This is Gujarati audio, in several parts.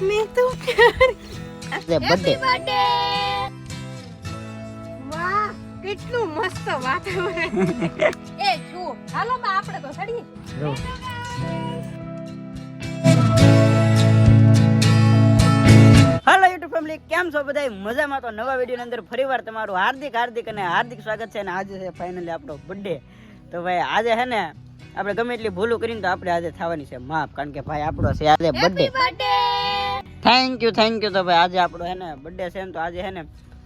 मैं तो प्यार બર્થડે વાહ કેટલું મસ્ત વાતાવરણ એ છું હાલો માં આપણે તો ચડીએ હેલો યુટ્યુબ ફેમિલી, કેમ છો બધા? મજામાં? તો નવા વિડીયોની અંદર ફરીવાર તમારું હાર્દિક સ્વાગત છે. અને આજે છે ફાઇનલી આપણો બર્થડે. તો ભાઈ આજે છે ને આપણે ગમે એટલી ભૂલું કરીને તો આપણે આજે થવાની છે માફ, કારણ કે ભાઈ આપણો છે આજે બર્થડે. Thank you. તો ભાઈ આજે આપણો છે ને બર્થડે છે ને, તો આજે છે ને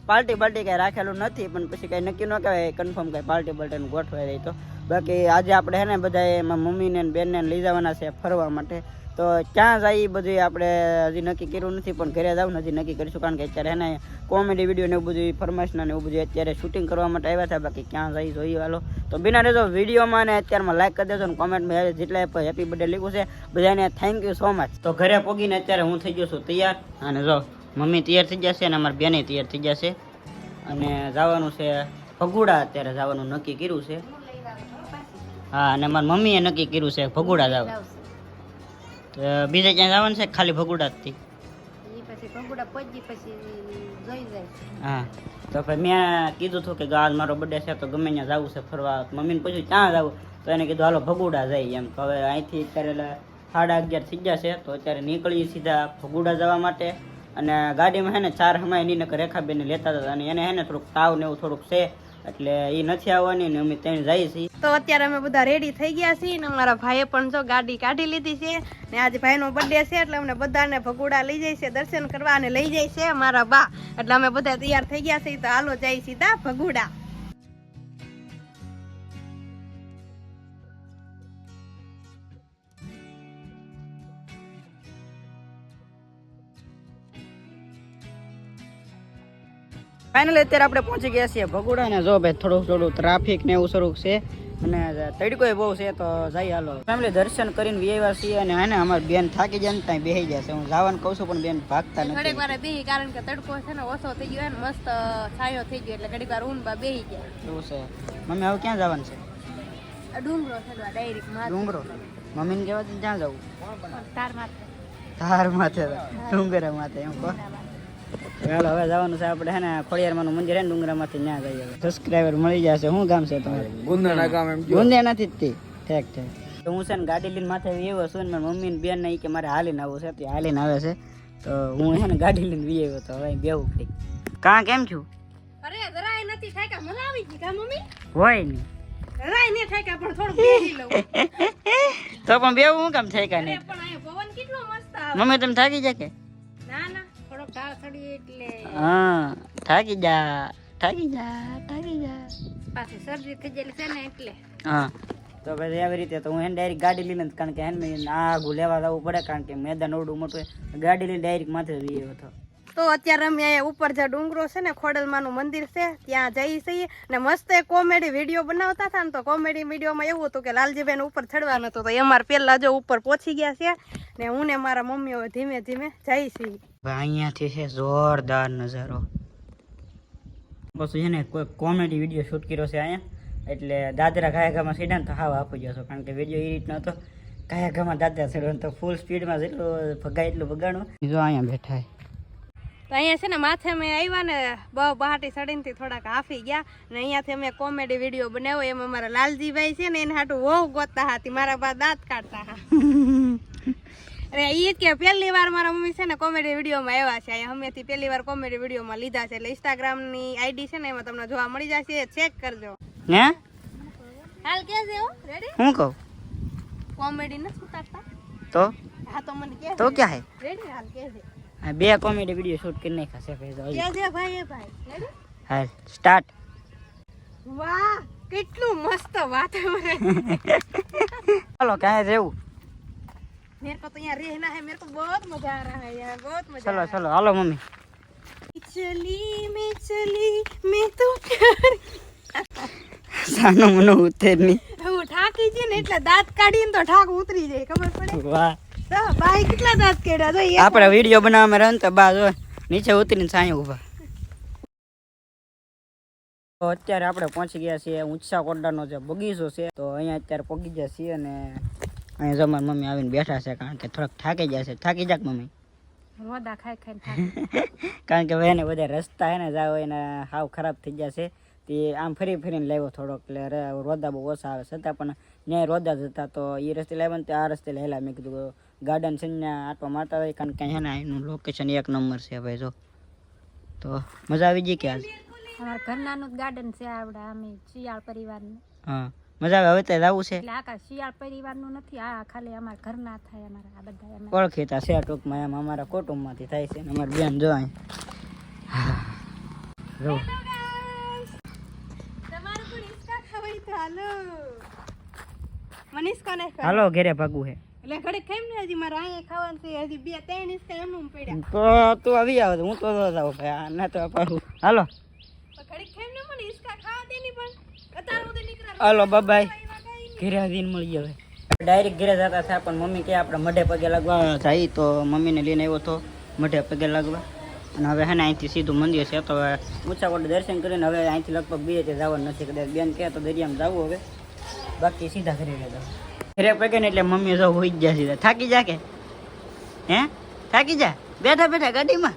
પાર્ટી કઈ રાખેલું નથી, પણ પછી કઈ નક્કી ન કહેવાય કન્ફર્મ કઈ પાર્ટી ગોઠવાઈ રહી. તો બાકી આજે આપણે છે ને બધા એમાં મમ્મીને બેનને લઈ જવાના છે ફરવા માટે. તો ક્યાં જાય બધું આપણે હજી નક્કી કર્યું નથી, પણ ઘરે જાવ ને હજી નક્કી કરીશું, કારણ કે અત્યારે એને કોમેડી વિડીયો ને એવું બધું ફરમાઈશના ને એવું બધું અત્યારે શૂટિંગ કરવા માટે આવ્યા હતા. બાકી ક્યાં જાય જોઈએ હાલો. તો બિના રહેજો વિડીયોમાં, અને અત્યારમાં લાઈક કરી દેજો ને કોમેન્ટમાં જેટલા હેપી બર્થડે લખ્યું છે બધાને થેન્ક યુ સો મચ. તો ઘરે પોગીને અત્યારે હું થઈ ગયો છું તૈયાર, અને જો મમ્મી તૈયાર થઈ જશે અને અમારી બેને તૈયાર થઈ જશે, અને જવાનું છે ભગુડા. અત્યારે જવાનું નક્કી કર્યું છે. હા, અને મારી મમ્મીએ નક્કી કર્યું છે ભગુડા જવાનું. બીજે ક્યાં જવાનું છે? ખાલી ભગુડા થી. હા, તો પછી મેં કીધું હતું કે આજ મારો બર્થડે છે તો ગમે ત્યાં જવું છે ફરવા. મમ્મીને પૂછ્યું ક્યાં જવું, તો એને કીધું હાલો ભગુડા જાય એમ. તો હવે અહીંથી અત્યારે 11:30 થઈ ગયા છે, તો અત્યારે નીકળીએ સીધા ભગુડા જવા માટે. અને ગાડીમાં છે ને 4 હમાય ની નકર રેખાબેન લેતા હતા, અને એને છે ને થોડુંક તાવ ને એવું થોડુંક છે, એટલે એ નથી આવવાની ને અમે ત્યાં જઈએ છીએ. તો અત્યારે અમે બધા રેડી થઈ ગયા છીએ ને મારા ભાઈએ પણ જો ગાડી કાઢી લીધી છે, ને આજે ભાઈનો બર્થડે છે એટલે અમને બધાને ભગુડા લઈ જાય છે દર્શન કરવા, અને લઈ જાય છે મારા બા. એટલે અમે બધા તૈયાર થઈ ગયા છીએ, તો હાલો જાય સીધા ભગુડા. ફાઇનલી અત્યારે આપણે પહોંચી ગયા છીએ ભગુડા, ને જો ભાઈ થોડું ટ્રાફિક ને એવું શરૂ છે, અને તડકો બહુ છે, તો જઈ હાલો. ફેમિલી દર્શન કરીને વ્યવહાર છીએ, અને હે ને અમારી બેન થાકી જાય ને ત્યાં બેસી જશે. હું જવાનું કહું છું પણ બેન ભાગતા નથી. ઘડીક વાર બેહી, કારણ કે તડકો છે ને ઓછો થઈ ગયો ને મસ્ત છાયો થઈ ગયો, એટલે ઘડીક વાર ઊંઘ બેહી ગયા. એવું છે. મમ્મી હવે ક્યાં જવાનું છે? ડુંગરો ચડવા ડાયરેક્ટ માં. ડુંગરો? મમ્મીને કહેવાય ક્યાં જવું? તાર માથે ડુંગરા માથે એમ કહો. ચાલો હવે જવાનું છે આપણે છે ને ખોડિયારમાંનું મંદિર છે ને ડુંગરામાંથી ત્યાં જઈએ. સબસ્ક્રાઈબર મળી જશે. શું ગામ છે તમારે? ગુંદાના ગામ. એમ ગુંદાનાથી જ તે? ઠીક. તો હું છે ને ગાડી લઈને માથે એવો છું ને મારી મમ્મી ને બેન ને કે મારે હાલીને આવવું છે, ત્યાં હાલીને આવે છે. તો હું છે ને ગાડી લઈને આવ્યો, તો હવે બેવું પડી. કાં કેમ છું? અરે જરાય નથી થાય કે મજા આવી ગઈ કા મમ્મી? હોય નહીં જરાય નહીં થાય કે પણ થોડું બેહી લઉં. તો પણ બેવું હું કામ થાય કે નહીં? પણ અહીંયા પવન કેટલો મસ્ત આવે. મમ્મી તમે થાકી જાય કે? ના થોડોક ઢાળ ચડી એટલે હા, થાકી જા. પાછી શરદી થઈ જાય છે ને એટલે. હા, તો પછી આવી રીતે તો હું એને ડાયરેક્ટ ગાડી લઈને, કારણ કે એને આગું લેવા જવું પડે, કારણ કે મેદાન ઓરડું મોટું, ગાડી લઈને ડાયરેક્ટ માથે જઈ હતો. તો અત્યારે અમે અહીંયા ઉપર જે ડુંગરો છે ને ખોડલમાનું મંદિર છે ત્યાં જઈએ છીએ, ને મસ્ત એક કોમેડી વિડીયો બનાવતા હતા ને, તો કોમેડી વિડીયોમાં એવું હતું કે લાલજીબેન ઉપર ચડવાનું હતું, તો એ અમારે પેલા જો ઉપર પહોંચી ગયા છે, ને હું ને મારા મમ્મી હવે ધીમે ધીમે જઈ છીએ. અહીંયાથી છે જોરદાર નજારો. પછી છે ને કોઈ કોમેડી વિડીયો શૂટ કર્યો છે અહીંયા, એટલે દાદરા ગાયકામાં સીધા તો હાવ આપી ગયો છો, કારણ કે વિડીયો એ રીતનો હતો. ગાયકામાં દાદરા ચડ્યો તો ફૂલ સ્પીડમાં જેટલું ભગાય એટલું ભગાડવું. જો અહીંયા બેઠા તો અહીંયા છે ને માથે અમે આવ્યા ને બહુ બહાટી ચડીને થોડાક હાફી ગયા, ને અહીંયાથી અમે કોમેડી વિડીયો બનાવ્યો. એમાં મારા લાલજીભાઈ છે ને એને હાટું વહુ ગોતતા હતી, મારા બા દાંત કાઢતા હતા. અરે એ જ કે પહેલી વાર મારા મમ્મી છે ને કોમેડી વિડીયોમાં આવ્યા છે. અહીંયા અમેથી પહેલી વાર કોમેડી વિડીયોમાં લીધા છે, એટલે ઇન્સ્ટાગ્રામની આઈડી છે ને એમાં તમને જોવા મળી જશે, ચેક કરજો. હે હાલ કે છે હો રેડી? હું કહું કોમેડી ન ઉતારતા તો? હા તો મને કે તો ક્યાં હે રેડી? હાલ કે છે. હા, 2 કોમેડી વિડીયો શૂટ કરી નાખ્યા છે ભાઈ. કે છે ભાઈ? એ ભાઈ રેડી? હાલ સ્ટાર્ટ. વાહ કેટલું મસ્ત વાતાવરણ. ચાલો ક્યાં જેવું? मेरे को तो यहाँ रहना है, मेरे को बहुत मजा आ रहा है यहाँ, बहुत मजा. चलो हालो मम्मी. चली मैं तो प्यार. સાનો મનો ઉતર ની. હું ઠાકી છે ને એટલે દાંત કાઢીને તો ઠાક ઉતરી જાય, ખબર પડે? વાહ, તો ભાઈ કેટલા દાંત કાઢ્યા જો. આપણે વિડિયો બનાવવામાં રહે તો બા જો નીચે ઉતરીને સાયો ઊભા. તો અત્યારે આપણે પહોંચી ગયા છીએ ઊંચા કોરડાનો જે બગીચો છે, તો અહીંયા અત્યારે પગી ગયા છીએ, અને અહીંયા જો મારી મમ્મી આવીને બેઠા છે કારણ કે થોડાક થાકી જશે. થાકી જાક મમ્મી? રોદા ખાઈ ખાઈને થાકી. કારણ કે હવે એને બધા રસ્તા હે ને જાવ એને હાવ ખરાબ થઈ જશે. તે આમ ફરી ફરીને લાવ્યો થોડોક, એટલે રોદા બહુ ઓછા આવે છતાં પણ ન્યાય રોદા જ હતા. તો એ રસ્તે લાવ્યા ને તે આ રસ્તે લેલા. મેં કીધું ગાર્ડન છે ને આટો મારતા હોય, કારણ કે છે ને એનું લોકેશન એક નંબર છે ભાઈ. જો તો મજા આવી ગઈ કે આજ? અમારા ઘરનાનું ગાર્ડન છે આવડે, અમે શિયાળ પરિવારનું. હા મજા આવે. હવે તો જવું છે એટલે આખા શિયાળ પરિવારનું નથી, આ ખાલી અમારા ઘરના થાય. અમારા આ બધા અમે ઓળખીતા છે ટૂંકમાં, એમ અમારા કુટુંબમાંથી થાય છે. અમારી બેન જો અહીં જો તમારું પણ ઈસકા ખાવી તો હાલો. મનીષ કોને હાલો ઘેરે ભાગવું છે. એટલે ઘડી ખાઈમ ને હજી મારે અહીંયા ખાવાનું છે, હજી 2-3 ઈસકા એમનું પડ્યા. તો તું આવી આવે હું તો જાઉં ભાઈ. આ ના તો પાછું હાલો ઘડી ખાઈમ ને મને ઈસકા ખાવા દે ની પણ અત્યારે ઉદે નીકળા. હાલો બાય. ઘેરે આવીને મળી જાય. ડાયરેક્ટ ઘેરે જતા હતા પણ મમ્મી કે આપણે મઢે પગે લાગવા જાય, તો મમ્મીને લઈને આવ્યો તો મઢે પગે લાગવા. અને હવે હે ને અહીંથી સીધું મંદિર છે, તો હવે ઊંચા કોટ દર્શન કરીને હવે અહીંથી લગભગ 2 તે જવાનું નથી. કદાચ બેન કહે તો દરિયામાં જવું હવે, બાકી સીધા ઘરે જતા. ઘરે પગે ને એટલે મમ્મી જો હોઈ જ જાય સીધા. થાકી જા કે હે? થાકી જા બેઠા બેઠા ગાડીમાં?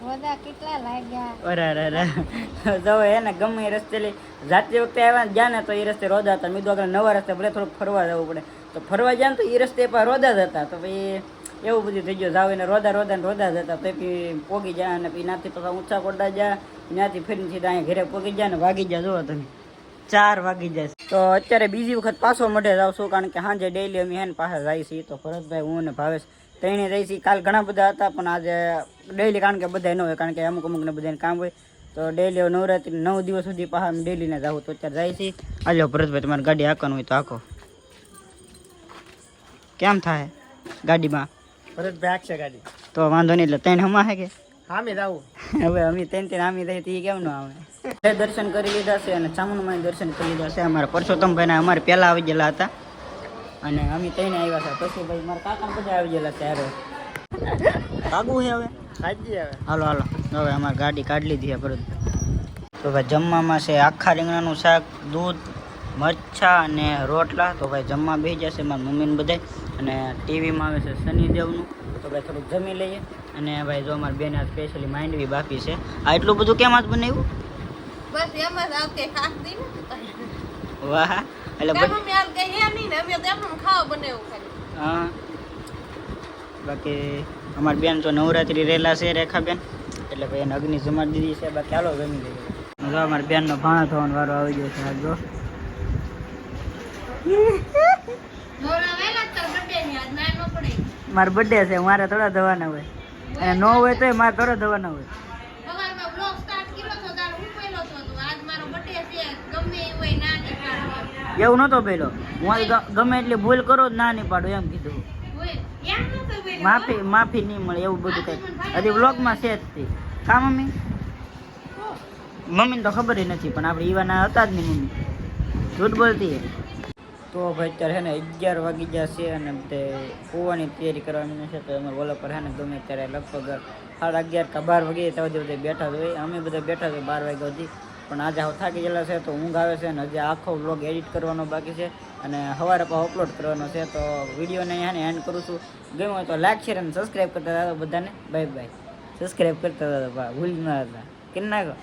રોદા કેટલા લાગ્યા. અરે જો હે ને ગમે એ રસ્તે લઈ જાતી વખતે આવ્યા ગયા ને તો એ રસ્તે રોદા હતા. મીધું આગળ નવા રસ્તે ભલે થોડુંક ફરવા જવું પડે, તો ફરવા જાય ને તો એ રસ્તે પણ રોદા જ હતા. તો પછી એવું બધું થઈ ગયું. જાવ એને રોદા રોદા ને રોદા જ હતા. તો પછી પોગી જાય અને પછી નાથી પાછા ઊંચા કોડા જાય, ત્યાંથી ફરીને સીધા અહીંયા ઘરે પોગી જાય ને વાગી જાય. જુઓ તમે 4 વાગી જાય. તો અત્યારે બીજી વખત પાછો મઢે જાવ છું, કારણ કે સાંજે ડેઈલી અમે હે ને પાછા જાય છીએ. તો ભરતભાઈ, હું અને ભાવેશ ત્રણે રહી છીએ. કાલ ઘણા બધા હતા પણ આજે ડેઈલી, કારણ કે બધા ન હોય, કારણ કે અમુક અમુકને બધાને કામ હોય. તો ડેઈલી નવરાત્રી 9 દિવસ સુધી પાછા અમે ડેઈલીને જાવ. તો અત્યારે જાય છીએ. હાલો ભરતભાઈ, તમારે ગાડી હાંકવાનું હોય તો હાંકો. કેમ થાય ગાડીમાં? ભરતભાઈ આખશે ગાડી તો વાંધો નહીં. એટલે 3 હમા હે કે હામે જાવું? હવે અમે 3 આમી થઈ તો એ કેમ ન આવે? દર્શન કરી લીધા છે અને ચામુંડમાં દર્શન કરી લીધા છે. અમારા પરસોત્તમભાઈને અમારે પહેલાં આવી ગયેલા હતા અને અમે 3 આવ્યા હતા. પછી ભાઈ મારા કાકા બધા આવી ગયેલા છે. હારે ભાગવું છે હવે? હાજી હવે હાલો હાલો. હવે અમારે ગાડી કાઢી લીધી છે પરત. તો ભાઈ જમવામાં છે આખા રીંગણાનું શાક, દૂધ, મરચાં અને રોટલા. તો ભાઈ જમવા બેસી જશે મારા મમ્મીને બધા. અને ટીવીમાં આવે છે શનિદેવનું. તો ભાઈ થોડુંક જમી લઈએ. અને ભાઈ જો અમારી બેન આ સ્પેશિયલી માંડવી બાકી છે. આ એટલું બધું કેમ આજ બનાવ્યું? બસ એમ જ આવતે ખાસ દી ને. વાહ. એટલે મમ્મી આલ ગઈ હે નહીં ને, અમે તો એમનું ખાવા બનાવ્યું ખાલી. હા. બાકી અમારી બેન તો નવરાત્રી રહેલા છે રેખાબેન, એટલે ભાઈ એને અગ્નિ જમાડી દીધી છે. બાકી ચાલો જમી લઈએ. જો અમારી બેનનો ભાણા થવાનો વારો આવી ગયો છે. આ જો નોરા વેલા તાર બર્થડે ની આજ ના નો પડે. મારો બર્થડે છે, મારે થોડા ધવાના હોય. અને ન હોય તો મારે થોડા ધવાના હોય. સવારમાં બ્લોગ સ્ટાર્ટ કર્યો તો તાર હું પહેલો તો આજ મારો બર્થડે છે, ગમે એ હોય ના નહીં પાડો. એવું નતો પેલો. હું આજ ગમે એટલી ભૂલ કરો જ ના નહીં પાડું એમ કીધું. હોય એમ નતો બોલ્યો. માફી નહીં મળે એવું બધું કંઈ હજી વ્લોગમાં છે જ તે. કા મમ્મી? મમ્મીને તો ખબર ય નથી, પણ આપણે ઈવાના હતા જ નહીં મમ્મી. જૂઠ બોલતી. તો ભાઈ અત્યારે છે ને 11 વાગી ગયા છે અને બધે હોવાની તૈયારી કરવાની છે. તો અમે ઓલા પર છે ને ગમે ત્યારે લગભગ 11:30 કે 12 વાગે ત્યાં સુધી બેઠા જ હોય. અમે બધા બેઠા જ હોય 12 વાગ્યા સુધી. પણ આજે હવે થાકી ગયેલા છે તો ઊંઘ આવે છે. અને હજી આખો વ્લોગ એડિટ કરવાનો બાકી છે અને સવારે પણ અપલોડ કરવાનો છે. તો વિડીયોને અહીંયા એન્ડ કરું છું. ગમ્યું હોય તો લાઈક, શેર અને સબસ્ક્રાઈબ કરતા હતા બધાને. Bye bye. સબસ્ક્રાઈબ કરતા હતા, ભૂલ ના હતા. કે નાખો.